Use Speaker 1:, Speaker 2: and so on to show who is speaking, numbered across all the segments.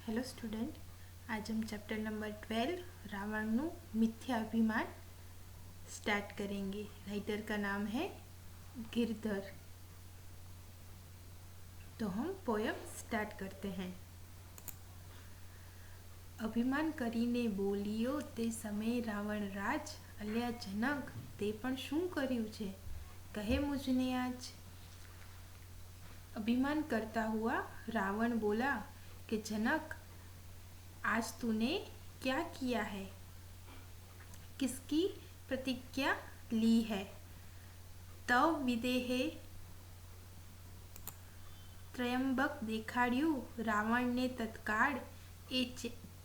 Speaker 1: Hello student. आज हम chapter number 12 रावणनु मिथ्या अभिमान स्टार्ट करेंगे। राइटर का नाम है गिरधर। तो हम पोयम स्टार्ट करते हैं। અભિમાન કરીને બોલ્યો તે સમયે રાવણ રાજ, અલ્યા જનક તે પણ શું કર્યું છે, કહે મુझने आज। अभिमान करता हुआ रावण बोला कि जनक आज तूने क्या किया है, किसकी प्रतिज्ञा ली है। तव विदेहे ત્રયંબક દેખાડ્યું રાવણને તત્કાળ, એ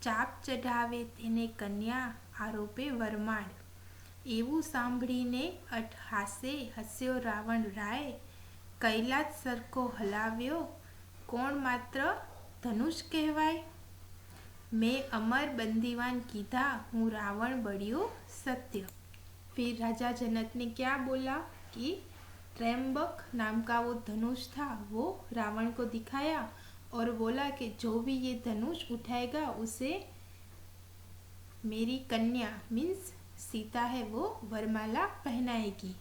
Speaker 1: ચાપ ચઢાવે તેને કન્યા આરોપે વરમાળ। એવું સાંભળીને અટ્ટહાસે હસ્યો રાવણ રાય, કૈલાસ સરખો હલાવ્યો કોણ માત્ર ધનુષ કહેવાય। मैं अमर बंदीवान कीधा हूँ रावण बड़ियो सत्य। फिर राजा जनक ने क्या बोला कि त्रयंबक नाम का वो धनुष था वो रावण को दिखाया और बोला कि जो भी ये धनुष उठाएगा उसे मेरी कन्या मीन्स सीता है वो वरमाला पहनाएगी।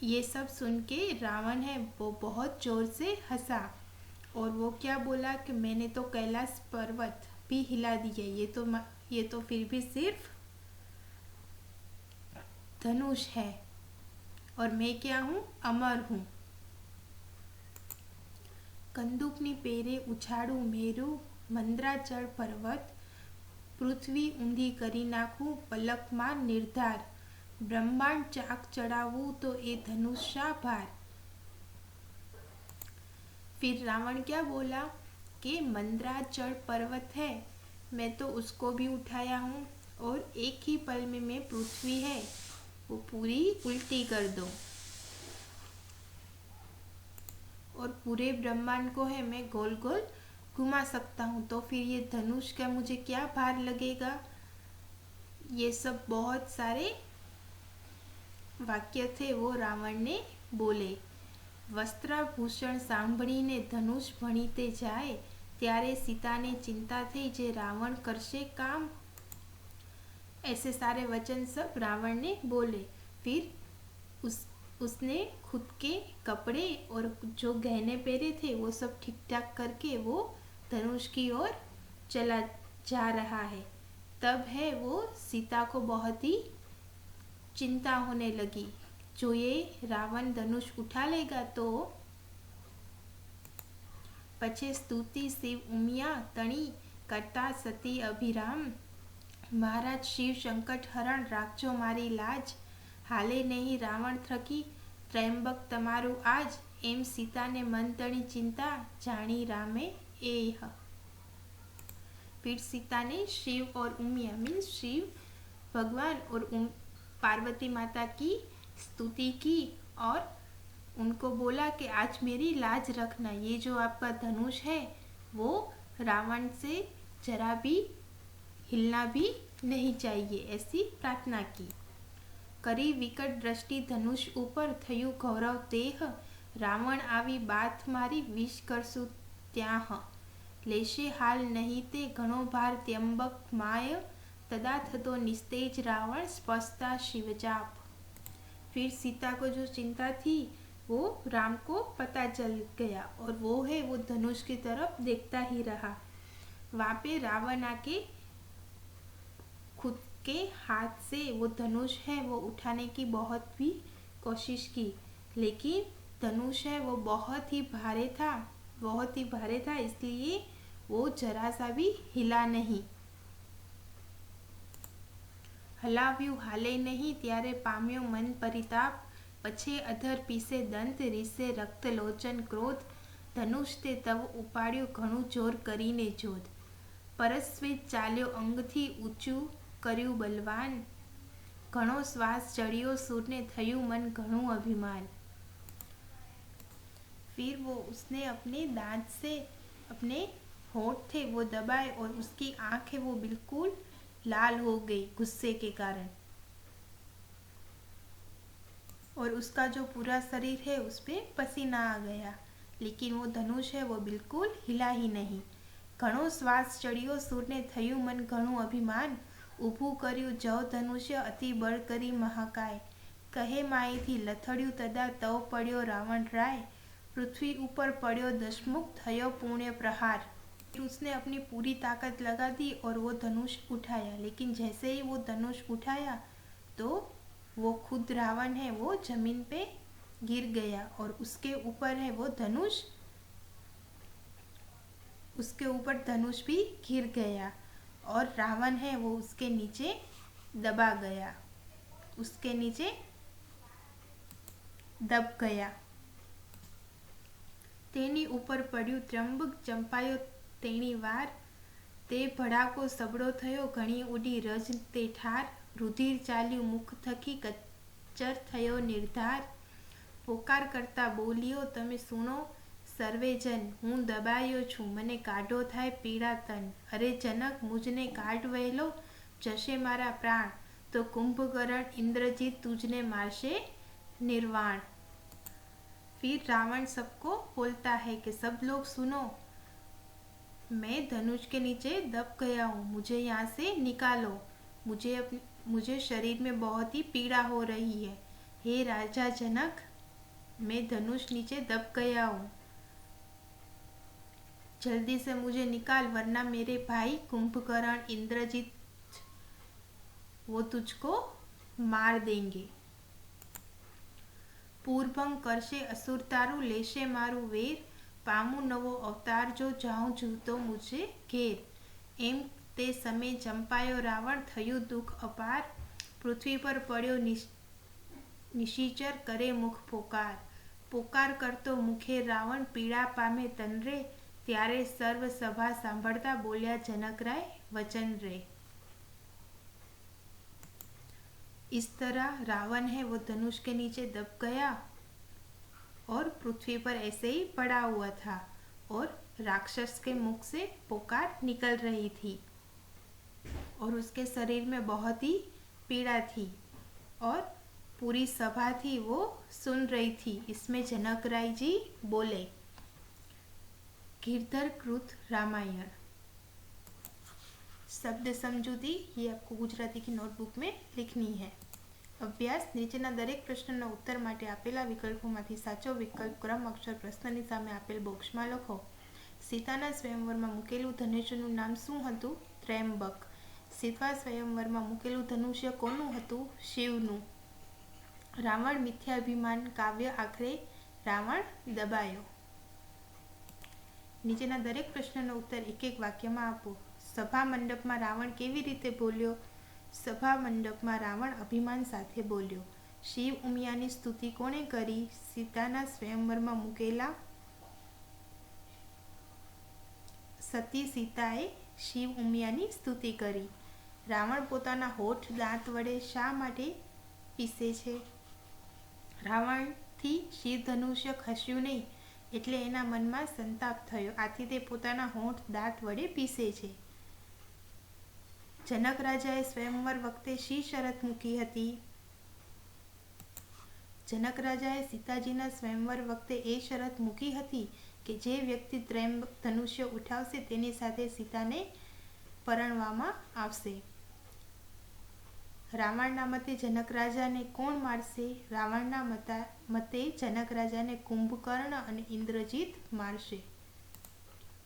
Speaker 1: ये सब सुन के रावण है वो बहुत जोर से हंसा और वो क्या बोला कि मैंने तो कैलाश पर्वत भी हिला दिया, ये तो फिर भी सिर्फ धनुष है और मैं क्या हूँ, अमर हूँ। કંદૂકની પેરે ઉછાળું મેરું મંદ્રાચળ પર્વત, પૃથ્વી ઊંધી કરી નાખું પલકમાં નિર્ધાર, બ્રહ્માંડ ચાક ચડાવું તો એ ધનુષા ભાર। फिर रावण क्या बोला कि मंद्राचल पर्वत है, मैं तो उसको भी उठाया हूँ और एक ही पल में मैं पृथ्वी है वो पूरी उल्टी कर दो और पूरे ब्रह्मांड को है मैं गोल गोल घुमा सकता हूँ, तो फिर ये धनुष का मुझे क्या भार लगेगा। ये सब बहुत सारे वाक्य थे वो रावण ने बोले। વસ્ત્રાભૂષણ સાંભળીને ધનુષ ભણીતે જાય ત્યારે સીતાને चिंता थी जे रावण करशे काम। ऐसे सारे वचन सब रावण ने बोले। फिर उसने खुद के कपड़े और जो गहने पहने थे वो सब ठीक ठाक करके वो धनुष की ओर चला जा रहा है। तब है वो सीता को बहुत ही चिंता होने लगी। जो ये रावण धनुष उठा लेगा तो पछे स्तुति शिव उमिया तणी करता सती अभिराम। महाराज शिव संकट हरण राखजो मारी लाज, हाले नहीं रावण थकी ત્રયંબક તમારું આજ। એમ सीता ने मन तणी चिंता जानी रामे एह। फिर सीता ने शिव और उमिया मीन्स शिव भगवान और पार्वती माता की स्तुति की और उनको बोला कि आज मेरी लाज रखना, ये जो आपका धनुष है वो रावण से जरा भी हिलना भी नहीं चाहिए, ऐसी प्रार्थना की। करी विकट दृष्टि धनुष ऊपर थयु गौरव तेह, रावण आवी बात मारी विष करसु त्याह। लेशे हाल नहीं ते घणो भार त्र्यंबक माय, तदा थतो निस्तेज रावण स्पष्टता शिवजाप। फिर सीता को जो चिंता थी वो राम को पता चल गया और वो है वो धनुष की तरफ देखता ही रहा। वहाँ पे रावण आके खुद के हाथ से वो धनुष है वो उठाने की बहुत भी कोशिश की, लेकिन धनुष है वो बहुत ही भारे था, इसलिए वो जरा सा भी हिला नहीं। हलाव्યું हाले नहीं त्यारे पाम्यो मन परिताप, पछे अधर पीसे दंत રીસે रक्त लोचन क्रोध। धनुष ते तव उपाड्यो घणું जोर करीने जोध, परस्वित चाल्यो अंगथी ऊंचું કર્યું बलवान। घणो श्वास चढ़ियो सूरने थયું मन घणું अभिमान। फिर वो उसने अपने दांत से अपने होठ थे वो दबाए और उसकी आंखें वो बिल्कुल लाल हो गई गुस्से के कारण और उसका जो पूरा शरीर है उस पे पसीना आ गया, लेकिन वो धनुष है वो बिल्कुल हिला ही नहीं। ઘણો શ્વાસ ચડ્યો, સૂરને થયું મન ઘણું અભિમાન, ઊભું કર્યું જવ ધનુષ્ય અતિ બળ કરી મહાકાય, કહે માયેથી લથડ્યું તદા તવ પડ્યો रावण राय, पृथ्वी ऊपर पड़ो दशमुख थयो पुण्य प्रहार। उसने अपनी पूरी ताकत लगा दी और वो धनुष उठाया, लेकिन जैसे ही वो धनुष उठाया तो वो खुद रावण है वो जमीन पे गिर गया और उसके ऊपर है वो धनुष, उसके ऊपर धनुष भी गिर गया और रावण है वो उसके नीचे दबा गया, उसके नीचे दब गया। तेनी ऊपर पड्યું ત્રંબક, ચંપાયો તેણી વાર, તે ભડાકો સબળો થયો, ઘણી ઉડી રજ તે ઠાર, રુધિર ચાલ્યું મુખ થકી કચ્ચર થયો નિર્ધાર, પોકાર કરતા બોલ્યો તમે સુણો સર્વેજન, હું દબાયો છું મને કાઢો થાય પીડા તન, અરે જનક મુજને કાઢ વહેલો જશે મારા પ્રાણ, તો कुंभकर्ण इंद्रजीत तुझने मारशे निर्वाण। फिर रावण सबको बोलता है कि सब लोग सुनो, मैं धनुष के नीचे दब गया हूँ, मुझे यहाँ से निकालो, मुझे शरीर में बहुत ही पीड़ा हो रही है, हे राजा जनक मैं धनुष नीचे दब गया हूँ, जल्दी से मुझे निकाल वरना मेरे भाई कुंभकर्ण इंद्रजीत वो तुझको मार देंगे। पूर्वंग करशे असुर तारू, लेशे मारू वेर, पामू नवो अवतार जो जाऊं जूतो मुझे घेर, एम ते समय चंपायो रावण थયું दुख अपार, पृथ्वी पर पड्यो निशीचर करे मुख पोकार, पोकार करतो मुखे रावण पीड़ा पामे तन रे, त्यारे सर्व सभा सांभळता बोल्या जनकराय वचन रे। इस तरह रावण है वो धनुष के नीचे दब गया और पृथ्वी पर ऐसे ही पड़ा हुआ था और राक्षस के मुख से पुकार निकल रही थी और उसके शरीर में बहुत ही पीड़ा थी और पूरी सभा थी वो सुन रही थी। इसमें जनक राय जी बोले। गिरधर कृत रामायण। शब्द समझूती ये आपको गुजराती की नोटबुक में लिखनी है। अभ्यास नीचेना दरेक प्रश्नना उत्तर माटे आपेला विकल्पोमांथी साचो विकल्प क्रम अक्षर प्रश्ननी सामे आपेल बोक्समां लखो। सीताना स्वयंवरमां मूकेलुं धनुष्यनुं नाम शुं हतुं? त्र्यंबक। सीता स्वयंवरमां मूकेलुं धनुष्य कोनुं हतुं? शिवनुं। रावण मिथ्याभिमान काव्य आखरे रावण दबायो। नीचेना दरेक प्रश्ननो उत्तर एक एक वाक्यमां आपो। सभा मंडपमां रावण केवी रीते बोल्यो? सभा मंडपमां रावण अभिमान साथे बोल्यो। शिव उमियानी स्तुति कोणे करी? सीताना स्वयंवरमां मूकेला सती सीताए शिव उमियानी स्तुति करी। रावण पोताना होठ दांत वडे शा माटे पीसे छे? रावणथी शिव धनुष्य खस्युं नहीं एटले एना मनमा संताप थयो, आथी ते पोताना होठ दांत वडे पीसे छे। जनक राजाए स्वयंवर वखते शी शरत मूकी हती? जनक राजाए सीताजीना स्वयंवर वखते ए शरत मूकी हती के जे व्यक्ति धनुष्य उठावशे तेनी साथे सीताने परણવામાં આવશે। रावणना मते जनक राजाने कोण मारशे? रावणना मते जनक राजाने कुंभकर्ण अने इंद्रजीत मारशे।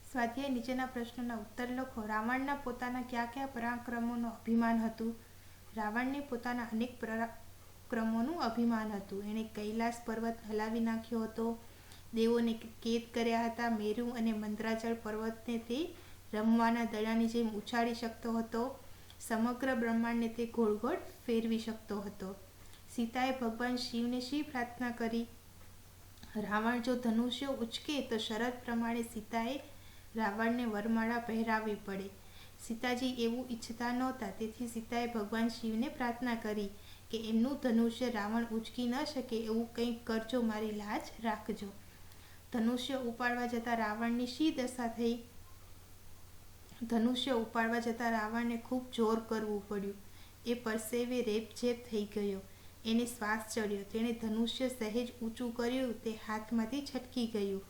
Speaker 1: स्वाध्याय नीचेना प्रश्नोना उत्तर लखो। रावणना पोताना क्या क्या पराक्रमोनो अभिमान हतुं? रावणने पोताना अनेक पराक्रमोनुं अभिमान हतुं। एणे कैलास पर्वत हलावी नाख्यो हतो, देवोने कैद कर्या हता, मेरु अने मंदराचल पर्वतने ते रमवाना दડાની જેમ ઉછાળી શકતો હતો, સમગ્ર બ્રહ્માંડને તે ગોળ ગોળ ફેરવી શકતો હતો। સીતાએ ભગવાન શિવને શી પ્રાર્થના કરી? રાવણ જો ધનુષ્ય ઉચકે તો શરત પ્રમાણે સીતાએ રાવણને વરમાળા પહેરાવવી પડે। સીતાજી એવું ઈચ્છતા નહોતા, તેથી સીતાએ ભગવાન શિવને પ્રાર્થના કરી કે એમનું ધનુષ્ય રાવણ ઉચકી ન શકે એવું કંઈક કરજો, મારી લાજ રાખજો। ધનુષ્ય ઉપાડવા જતા રાવણની શી દશા થઈ? ધનુષ્ય ઉપાડવા જતા રાવણને ખૂબ જોર કરવું પડ્યું। એ પરસેવે રેપઝેપ થઈ ગયો, એને શ્વાસ ચડ્યો, તેણે ધનુષ્ય સહેજ ઊંચું કર્યું, તે હાથમાંથી છટકી ગયું।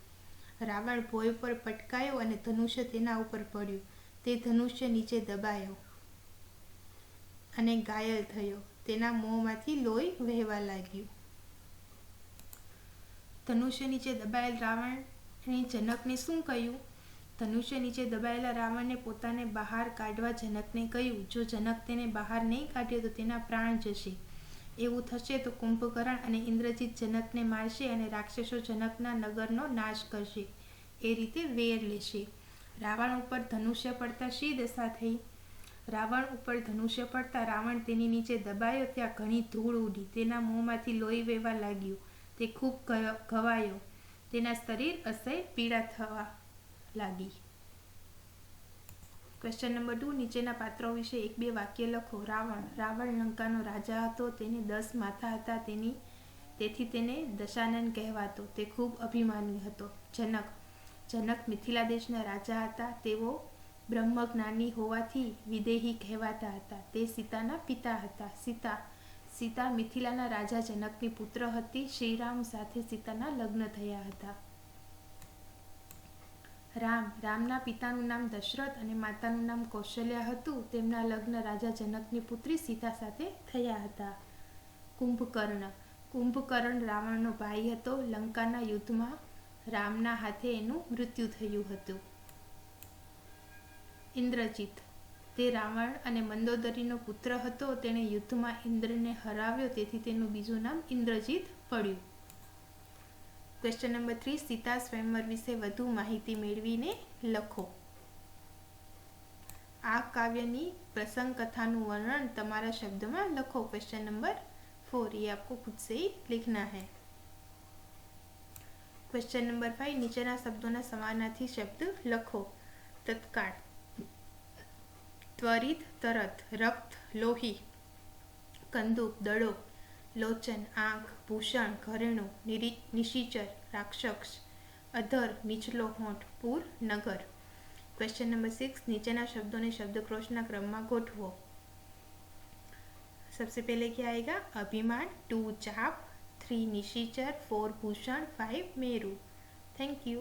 Speaker 1: રાવણ ભોય પર પટકાયો અને ધનુષ્ય તેના ઉપર પડ્યું. તે ધનુષ્ય નીચે દબાયો અને ઘાયલ થયો. તેના મોંમાંથી લોહી વહેવા લાગ્યું. ધનુષ્ય નીચે દબાયેલ રાવણે જનકને શું કહ્યું? ધનુષ્ય નીચે દબાયેલા રાવણને પોતાને બહાર કાઢવા જનકને કહ્યું. જો જનક તેને બહાર નહીં કાઢ્યો તો તેના પ્રાણ જશે. એવું થશે તો કુંભકર્ણ અને ઇન્દ્રજીત જનકને મારશે અને રાક્ષસો જનકના નગરનો નાશ કરશે. એ રીતે વેર લેશે. રાવણ ઉપર ધનુષ્ય પડતા શી દશા થઈ? રાવણ ઉપર ધનુષ્ય પડતા રાવણ તેની નીચે દબાયો ત્યાં ઘણી ધૂળ ઉડી. તેના મોંમાંથી લોહી વહેવા લાગ્યું. તે ખૂબ ઘવાયો. તેના શરીર અસહ્ય પીડા થવા લાગી. Question number 2. નીચેના પાત્રો વિશે 1-2 વાક્ય લખો. રાવણ લંકાનો રાજા હતો. તેને 10 માથા હતા. તેથી તેને દશાનન કહેવાતો. તે ખૂબ અભિમાની હતો. જનક મિથિલા દેશના રાજા હતા. તેઓ બ્રહ્મજ્ઞાની હોવાથી વિદેહી કહેવાતા હતા. તે સીતાના પિતા હતા. સીતા મિથિલાના રાજા જનકની પુત્ર હતી. શ્રીરામ સાથે સીતાના લગ્ન થયા હતા. રામના પિતાનું નામ દશરથ અને માતાનું નામ કૌશલ્યા હતું. તેમના લગ્ન રાજા જનકની પુત્રી સીતા સાથે થયા હતા. કુંભકર્ણ રાવણનો ભાઈ હતો. લંકાના યુદ્ધમાં રામના હાથે એનું મૃત્યુ થયું હતું. ઇન્દ્રજીત, તે રાવણ અને મંદોદરીનો પુત્ર હતો. તેણે યુદ્ધમાં ઇન્દ્રને હરાવ્યો, તેથી તેનું બીજું નામ ઇન્દ્રજીત પડ્યું. Question number 3. સીતા સ્વયંવર વિશે વધુ માહિતી મેળવીને લખો. આ કાવ્યની प्रसंग कथाનું વર્ણન તમારા શબ્દમાં લખો. क्वेश्चन नंबर 4, ये आपको खुद से ही लिखना है. क्वेश्चन नंबर 5, નીચેના શબ્દોના સમાનાર્થી શબ્દ લખો. તત્કાળ, ત્વરિત, તરત, રક્ત, લોહી, કંદૂક, દડો, લોચન, આંખ, ભૂષણ, ઘરેણું, નિશિચર, રાક્ષસ, અધર, નીચલો હોઠ, પૂર, નગર. क्वेश्चन नंबर 6, નીચેના શબ્દોને શબ્દકોશના ક્રમમાં ગોઠવો. सबसे पहले क्या आएगा? अभिमान, 2 चाप, 3 निशिचर, 4 भूषण, 5 मेरु. Thank you.